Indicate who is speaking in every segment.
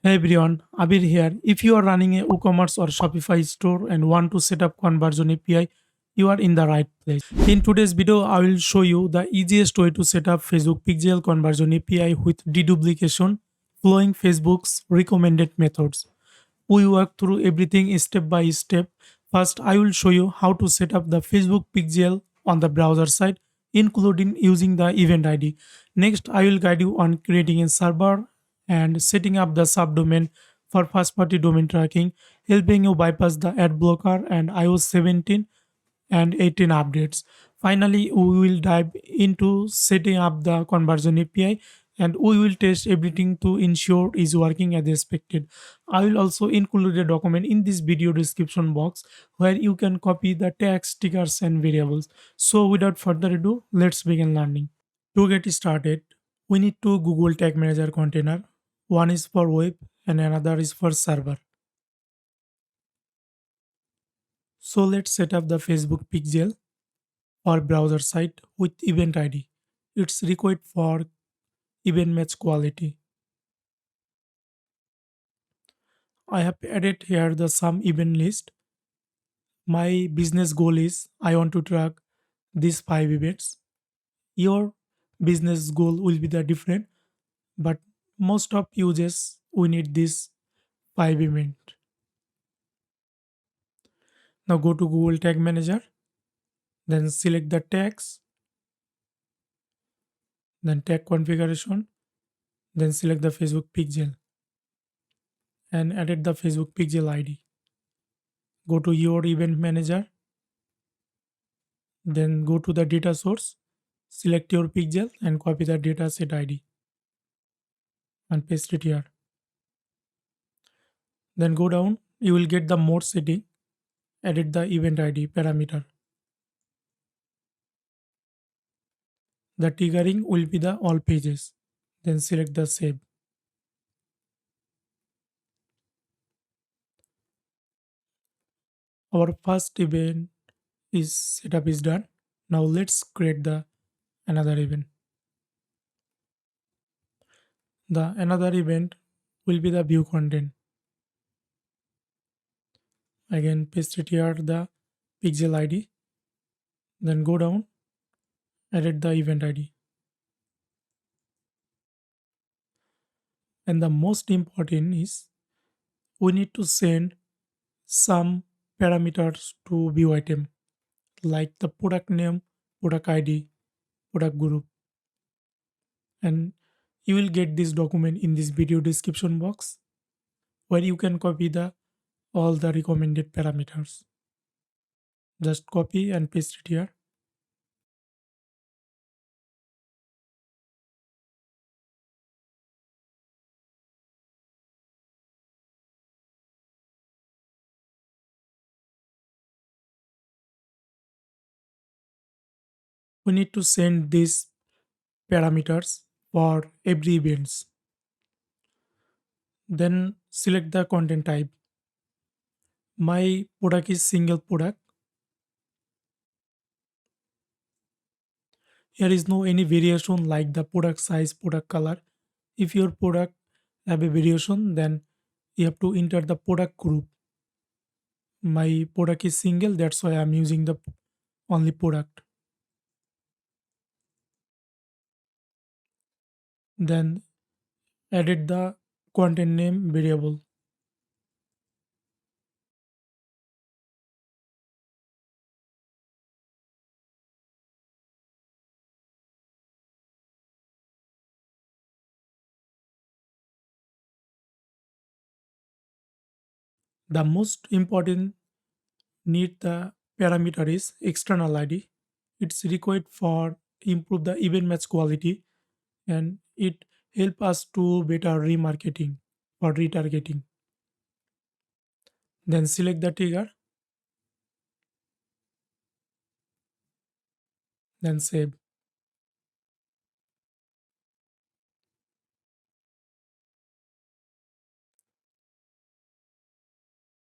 Speaker 1: Hey everyone, Abir here. If you are running a WooCommerce or Shopify store and want to set up conversion API, you are in the right place. In today's video, I will show you the easiest way to set up Facebook Pixel conversion API with deduplication, following Facebook's recommended methods. We work through everything step by step. First, I will show you how to set up the Facebook Pixel on the browser side, including using the event ID. Next, I will guide you on creating a server and setting up the subdomain for first party domain tracking, helping you bypass the ad blocker and iOS 17 and 18 updates. Finally, we will dive into setting up the conversion API and we will test everything to ensure is working as expected. I will also include a document in this video description box where you can copy the tags, stickers, and variables. So, without further ado, let's begin learning. To get started, we need to Google Tag Manager container. One is for web and another is for server. So let's set up the Facebook Pixel or browser site with event ID. It's required for event match quality. I have added here the some event list. My business goal is I want to track these 5 events. Your business goal will be the different, but most of users we need this 5 event. Now go to Google Tag Manager, then select the tags, then tag configuration, then select the Facebook Pixel and edit the Facebook Pixel ID. Go to your event manager, then go to the data source, select your pixel and copy the dataset ID and paste it here. Then go down, you will get the more setting, edit the event ID parameter. The triggering will be the all pages. Then select the save. Our first event is setup is done. Now let's create the another event. The another event will be the view content. Again paste it here the pixel ID. Then go down, edit the event ID. And the most important is we need to send some parameters to view item like the product name, product ID, product group. And you will get this document in this video description box where you can copy the all the recommended parameters. Just copy and paste it here. We need to send these parameters for every events. Then select the content type. My product is single product. Here is no any variation like the product size, product color. If your product have a variation, then you have to enter the product group. My product is single, that's why I'm using the only product. Then edit the content name variable. The most important need the parameter is external ID. It's required for improve the event match quality and it help us to better remarketing or retargeting. Then select the trigger, then save.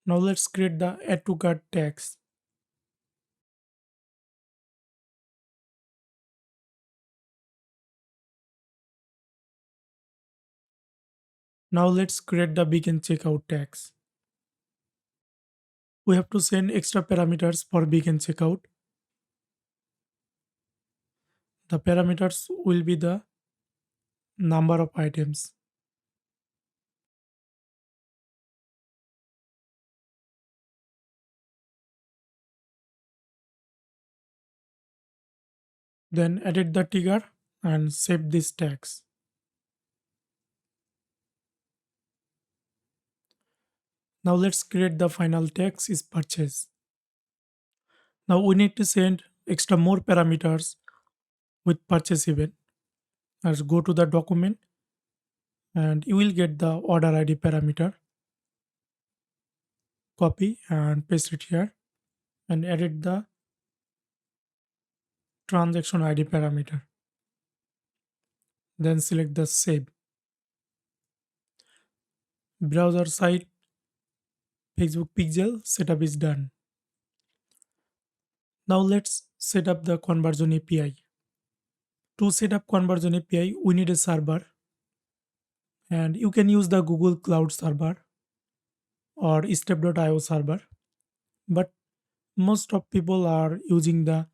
Speaker 1: Now let's create the add to cart tags. Now let's create the begin checkout tags. We have to send extra parameters for begin checkout. The parameters will be the number of items. Then edit the trigger and save these tags. Now let's create the final text is purchase. Now we need to send extra more parameters with purchase event. Let's go to the document and you will get the order ID parameter. Copy and paste it here and edit the transaction ID parameter. Then select the save. Browser site Facebook pixel setup is done. Now let's set up the conversion API. To set up conversion API, we need a server and you can use the Google Cloud server or step.io server. But most of people are using the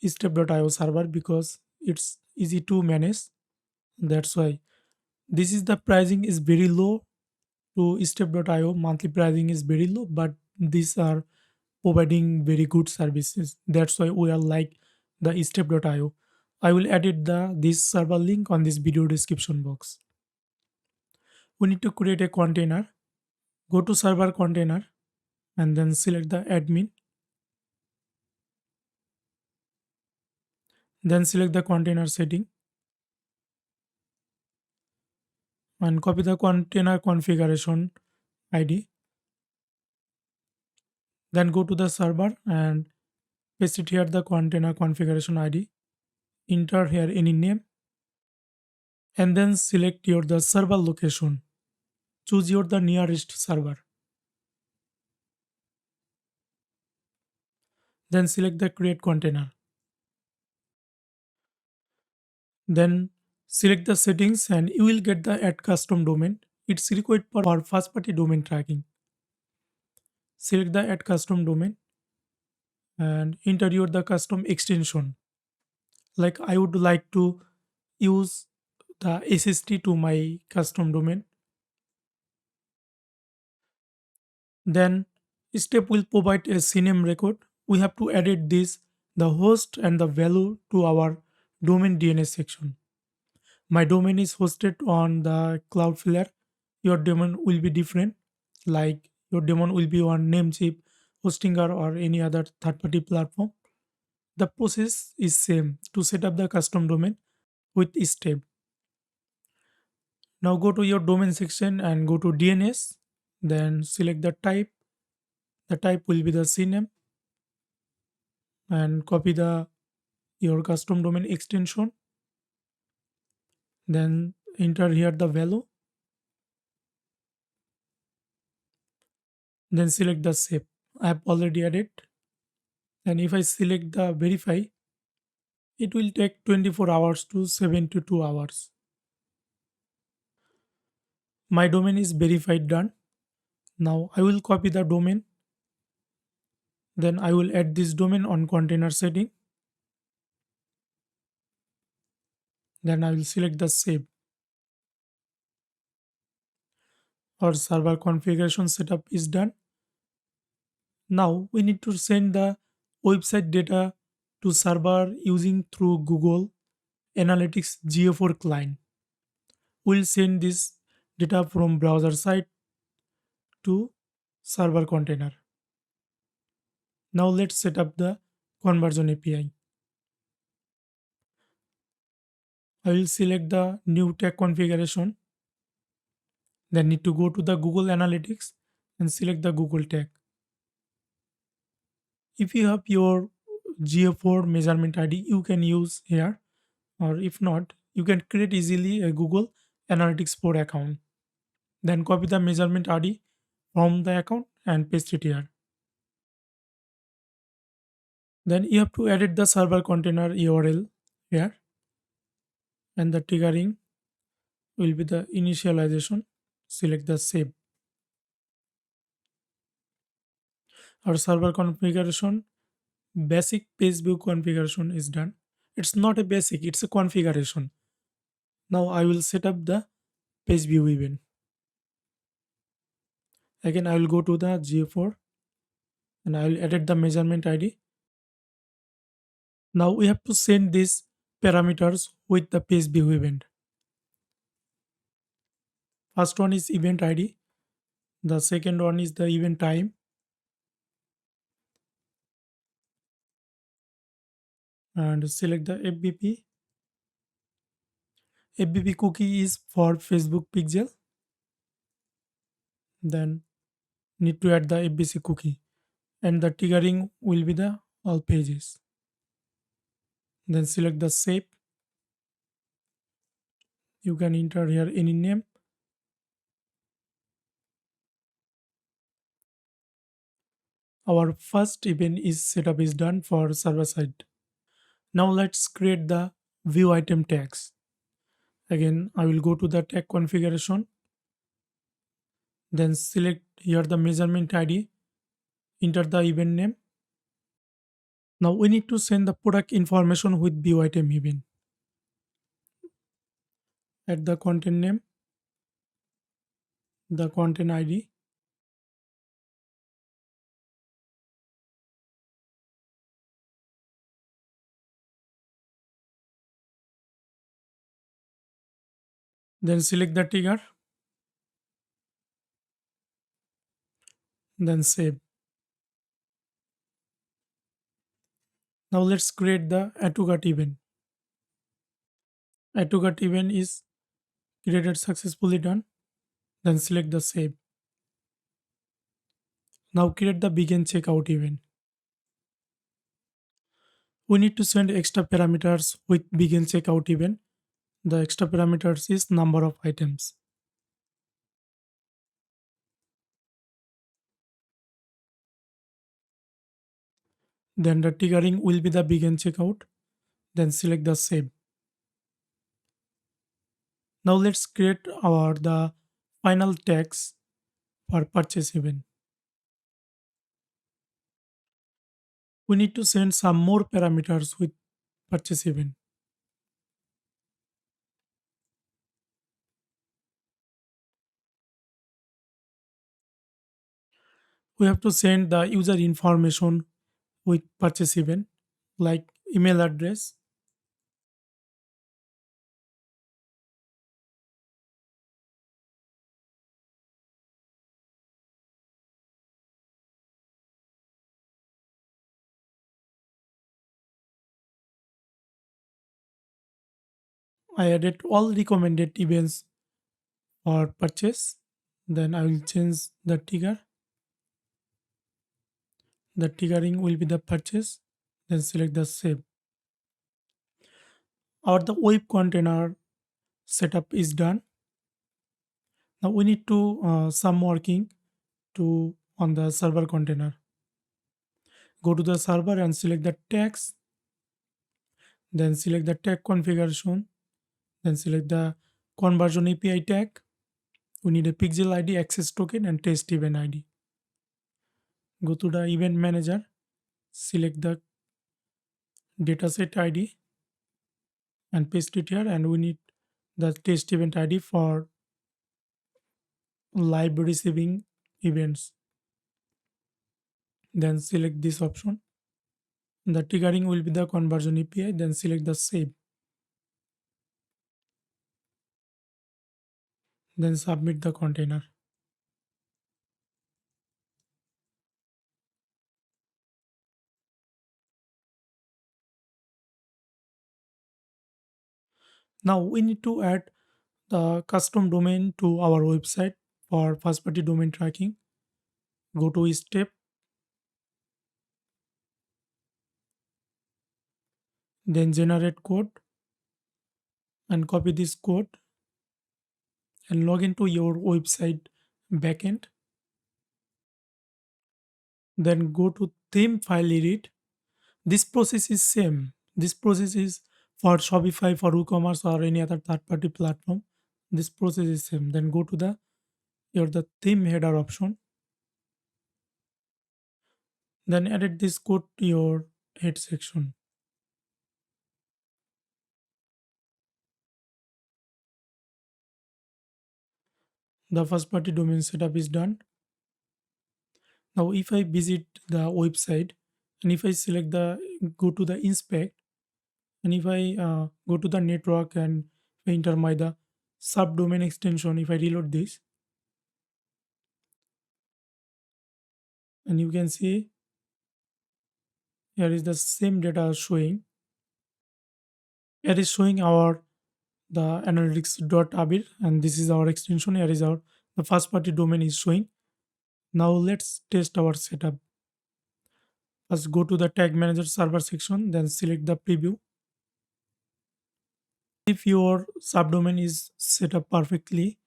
Speaker 1: step.io server because it's easy to manage. That's why this is the pricing is very low to step.io. Monthly pricing is very low, but these are providing very good services. That's why we are like the step.io. I will edit the this server link on this video description box. We need to create a container. Go to server container and then select the admin. Then select the container setting and copy the container configuration ID. Then go to the server and paste it here the container configuration ID. Enter here any name and then select your the server location. Choose your the nearest server. Then select the create container. Then select the settings and you will get the add custom domain. It's required for first party domain tracking. Select the add custom domain and enter your the custom extension. Like I would like to use the SST to my custom domain. Then step will provide a CNAME record. We have to edit this, the host and the value to our domain DNS section. My domain is hosted on the Cloudflare. Your domain will be different. Like your domain will be on Namecheap, Hostinger, or any other third-party platform. The process is same to set up the custom domain with step. Now go to your domain section and go to DNS. Then select the type. The type will be the CNAME and copy the your custom domain extension. Then enter here the value. Then select the save. I have already added. And if I select the verify, it will take 24 hours to 72 hours. My domain is verified done. Now I will copy the domain. Then I will add this domain on container setting. Then I will select the save. Our server configuration setup is done. Now we need to send the website data to server using through Google Analytics GA4 client. We'll send this data from browser site to server container. Now let's set up the conversion API. I will select the new tag configuration. Then need to go to the Google Analytics and select the Google tag. If you have your GA4 measurement ID, you can use here, or if not, you can create easily a Google Analytics 4 account. Then copy the measurement ID from the account and paste it here. Then you have to edit the server container URL here, and the triggering will be the initialization. select the save. Our server configuration, basic page view configuration is done. It's not a basic, it's a configuration. Now I will set up the page view event. Again, I will go to the GA4 and I will edit the measurement ID. Now we have to send these parameters with the page view event. First one is event ID. The second one is the event time. And select the FBP. FBP cookie is for Facebook pixel. Then need to add the FBC cookie. And the triggering will be the all pages. Then select the shape. You can enter here any name. Our first event is setup is done for server side. Now let's create the view item tags. Again, I will go to the tag configuration. Then select here the measurement ID. Enter the event name. Now we need to send the product information with view item event. Add the content name, the content ID, then select the trigger, then save. Now let's create the AddToCart event. AddToCart event is created successfully done. Then select the save. Now create the begin checkout event. We need to send extra parameters with begin checkout event. The extra parameters is number of items. Then the triggering will be the begin checkout. Then select the save. Now let's create our the final tags for purchase event. We need to send some more parameters with purchase event. We have to send the user information with purchase event like email address. I added all recommended events for purchase. Then I will change the trigger. The triggering will be the purchase. Then select the save. Our the web container setup is done. Now we need to some working to on the server container. Go to the server and select the tags. Then select the tag configuration. Then select the conversion API tag. We need a pixel ID, access token, and test event ID. Go to the event manager. Select the dataset ID and paste it here. And we need the test event ID for live receiving events. Then select this option. The triggering will be the conversion API. Then select the save. Then submit the container. Now we need to add the custom domain to our website for first party domain tracking. Go to step, then generate code and copy this code and log into your website backend. Then go to theme file edit. This process is same. This process is for Shopify, for WooCommerce or any other third party platform. This process is same. Then go to the here the theme header option, then edit this code to your head section. The first party domain setup is done. Now if I visit the website and if I select the go to the inspect, and if I go to the network and if I enter my the subdomain extension, if I reload this, and you can see here is the same data showing. Here is showing our the analytics.abir, and this is our extension. Here is our the first party domain is showing. Now let's test our setup. First go to the tag manager server section, then select the preview. If your subdomain is set up perfectly,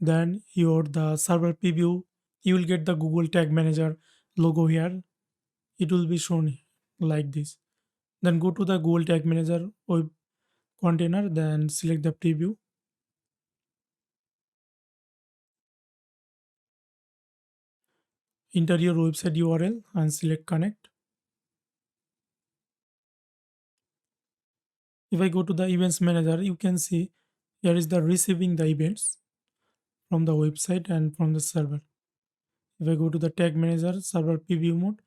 Speaker 1: then your the server preview, you will get the Google tag manager logo here. It will be shown like this. Then go to the Google tag manager web container, then select the preview. Enter your website URL and select connect. If I go to the events manager, you can see here is the receiving the events from the website and from the server. If I go to the tag manager server preview mode,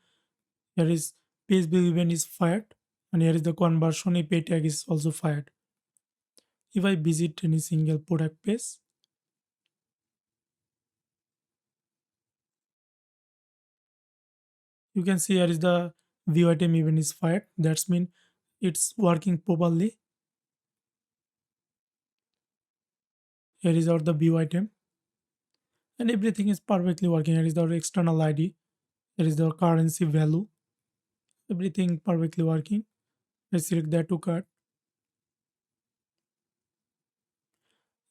Speaker 1: here is page view event is fired, and here is the conversion API tag is also fired. If I visit any single product page, you can see here is the view item event is fired. That's mean it's working properly. Here is our the view item, and everything is perfectly working. Here is our external ID. Here is the currency value. Everything perfectly working. I select that to cart.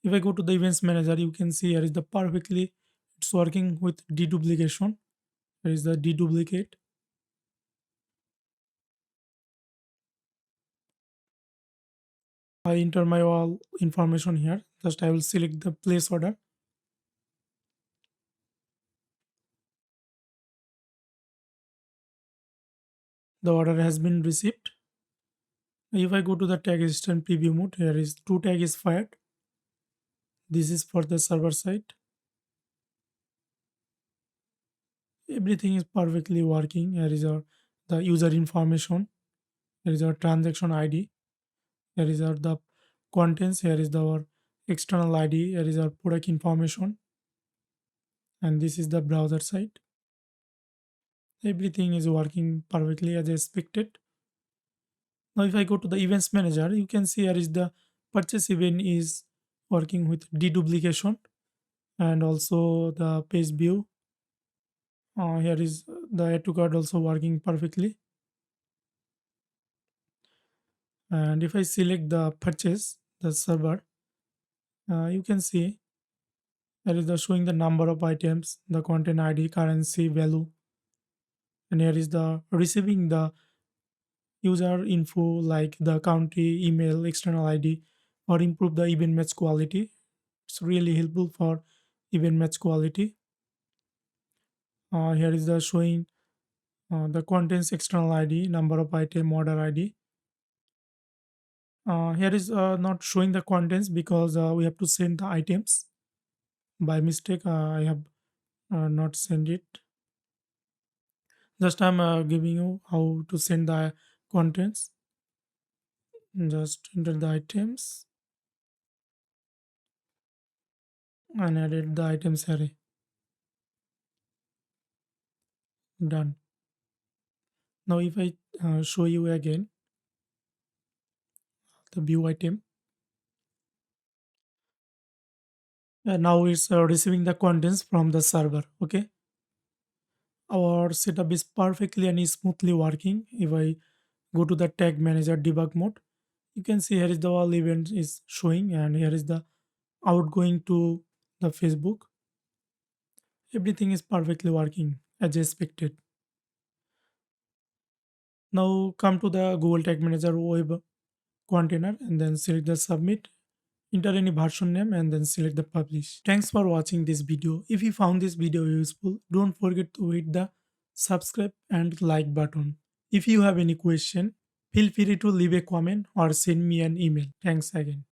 Speaker 1: If I go to the events manager, you can see here is the perfectly it's working with deduplication. Here is the deduplicate. I enter my all information here. Just I will select the place order. The order has been received. If I go to the tag assistant preview mode, here is two tag is fired. This is for the server side. Everything is perfectly working. Here is our the user information. Here is our transaction ID. Here is our the contents. Here is our external ID. Here is our product information, and this is the browser side. Everything is working perfectly as expected. Now if I go to the events manager, you can see here is the purchase event is working with deduplication, and also the page view. Here is the AddToCart also working perfectly. And if I select the purchase, the server, you can see here is the showing the number of items, the content ID, currency, value, and here is the receiving the user info like the country, email, external ID, or improve the event match quality. It's really helpful for event match quality. Here is the showing the contents, external ID, number of item, order ID. Here is not showing the contents because we have to send the items. By mistake, I have not sent it. Just I'm giving you how to send the contents. Just enter the items and edit the items array. Done. Now if I show you again the view item, now it's receiving the contents from the server. Okay, our setup is perfectly and smoothly working. If I go to the tag manager debug mode, you can see here is the all event is showing, and here is the outgoing to the Facebook. Everything is perfectly working as expected. Now come to the Google Tag Manager web container and then select the submit. enter any version name and then select the publish. Thanks for watching this video. If you found this video useful, don't forget to hit the subscribe and like button. If you have any question, feel free to leave a comment or send me an email. Thanks again.